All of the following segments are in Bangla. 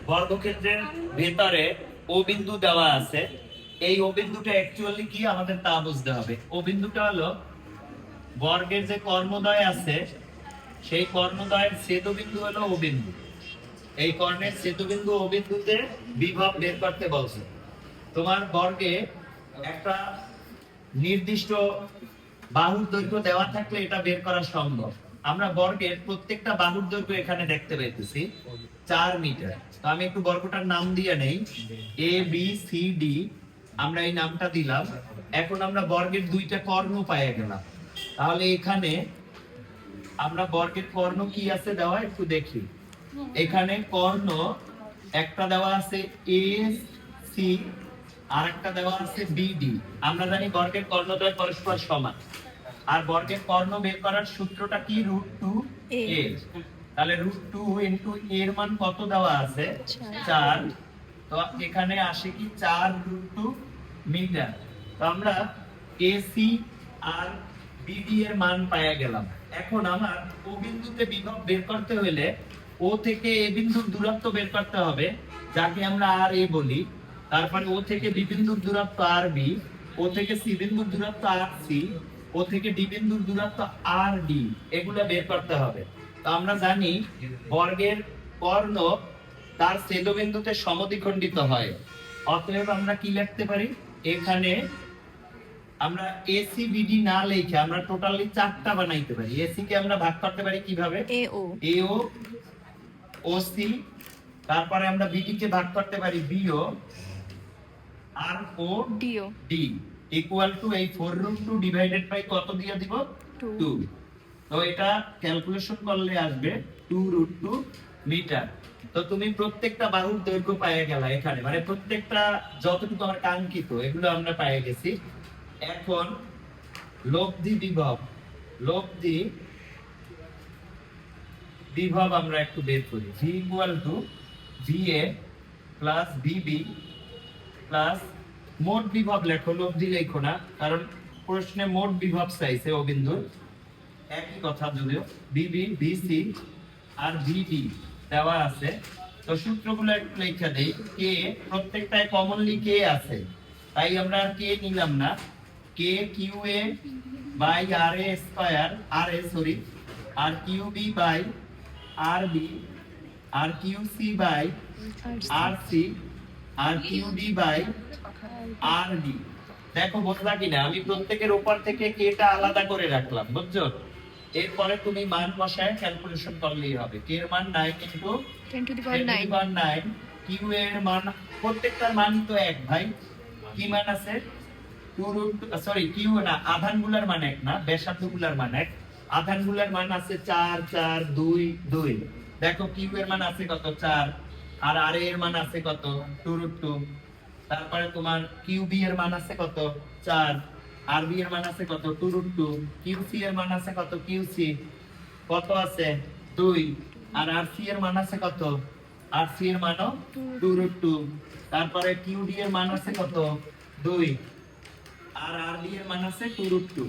বর্গক্ষেত্রের ভেতরে ও বিন্দু দেওয়া আছে। এই ও বিন্দুটা অ্যাকচুয়ালি কি আমাদের তা বুঝতে হবে। ও বিন্দুটা হলো বর্গের যে কর্ণদ্বয় আছে সেই কর্ণদ্বয়ের ছেদবিন্দু হলো ও বিন্দু। এই কর্ণের ছেদবিন্দু ও বিন্দুতে বিভব বের করতে বলছে। তোমার বর্গে একটা নির্দিষ্ট বাহুর দৈর্ঘ্য দেওয়া থাকলে এটা বের করা সম্ভব। আমরা বর্গের প্রত্যেকটা বাহুর দৈর্ঘ্য এখানে দেখতে পাইতেছি 4 মিটার। তো আমি একটু বর্গটার নাম দিয়ে নেই, এ বি সি ডি, আমরা এই নামটা দিলাম। এখন আমরা বর্গের দুইটা কর্ণ পেয়ে গেলাম। তাহলে এখানে আমরা বর্গের কর্ণ কি আছে দেওয়া একটু দেখি। এখানে কর্ণ একটা দেওয়া আছে এ সি, আর একটা দেওয়া আছে বিডি। আমরা জানি বর্গের কর্ণদ্বয় পরস্পর সমান। আর বর্গের কর্ণ বের করার সূত্রটা কি? √2a। তাহলে √2 ইনটু a এর মান কত দেওয়া আছে? 4। তো এখানে আসে কি 4√2 মিটার। তো আমরা এসি আর বিডি এর মান পাওয়া গেলাম। এখন আমার ও বিন্দুতে বিভব বের করতে হলে ও থেকে এ বিন্দুর দূরত্ব বের করতে হবে, যাকে আমরা আর এ বলি। তারপরে ও থেকে বি বিন্দুর দূরত্ব আর বি, ও থেকে সি বিন্দুর দূরত্ব আর সি, ও থেকে ডি বিন্দুর দূরত্ব আর ডি, এগুলো বের করতে হবে। তো আমরা জানি বর্গের কর্ণ তার ছেদবিন্দুতে সমদ্বিখণ্ডিত হয়। অতএব আমরা কি লিখতে পারি? এখানে আমরা এসি বিডি না লিখে আমরা টোটালি 4টা বানাইতে পারি। এসি কে আমরা ভাগ করতে পারি কিভাবে? এও ওসি। তারপরে আমরা বিডি কে ভাগ করতে পারি বিও, আর ও ডিও, ডি ইকুয়াল টু এই 4√2 ডিভাইডেড বাই কত দিয়ে দিব? 2। তো এটা ক্যালকুলেশন করলে আসবে 2√2 মিটার। তো তুমি প্রত্যেকটা বাহুর দৈর্ঘ্য পেয়ে গেলা এখানে, মানে প্রত্যেকটা যতটুকু আমার কাঙ্ক্ষিত এগুলো আমরা পেয়ে গেছি। এখন লব্ধি বিভব, লব্ধি বিভব আমরা একটু বের করি। v equal to va plus vb plus মোট বিভব লেখো, লব্ধি লেখো না, কারণ প্রশ্নে মোট বিভব চাইছে ও বিন্দুর। একই কথা যদিও বিবি বিসি আর ভিডি দেওয়া আছে। তো সূত্রগুলো একটু লেখা দেই। কে প্রত্যেকটায় কমনলি কে আছে, তাই আমরা আর কে নিলাম না। K Q A by R A square, R A sorry, R Q B by R B, R Q C by R C, R Q D by R D. দেখো বুঝলা কিনা? আমি প্রত্যেকের উপর থেকে কেটা আলাদা করে রাখলাম, বুঝছো? এরপরে তুমি মান বসায় ক্যালকুলেশন করলেই হবে। কে এর মান 9 ইনটু 10⁹, কিউ এর মান প্রত্যেকটার মানই তো এক ভাই। কি মান আছে? 2√2, সরি কিউ না, আধানগুলোর মান এক না, ব্যাসার্ধগুলোর মান এক। আধানগুলোর মান আছে 4 4 2 2। দেখো কিউ এর মান আছে কত? 4। আর আর এর মান আছে কত? 2√2। তারপরে তোমার কিউ বি এর মান আছে কত? 4। আর বি এর মান আছে কত? 2√2। কিউ সি এর মান আছে কত? কিউ সি কত আছে? 2। আর আর সি এর মান আছে কত? আর সি এর মানও 2√2। তারপরে কিউ ডি এর মান আছে কত? 2। আর আর ডি এর মান আছে 2√2।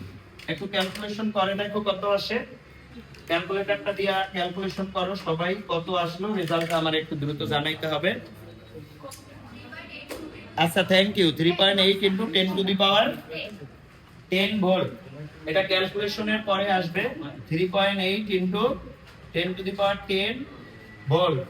একটু ক্যালকুলেশন করে দেখো কত আসে। ক্যালকুলেটরটা দিয়া ক্যালকুলেশন করো সবাই, কত আসলো রেজাল্ট আমার একটু দ্রুত জানাইতে হবে। আচ্ছা thank you. 3.8 into 10 to the power 10 volt, এটা ক্যালকুলেশনের পরে আসবে। 3.8 into 10 to the power 10 volt.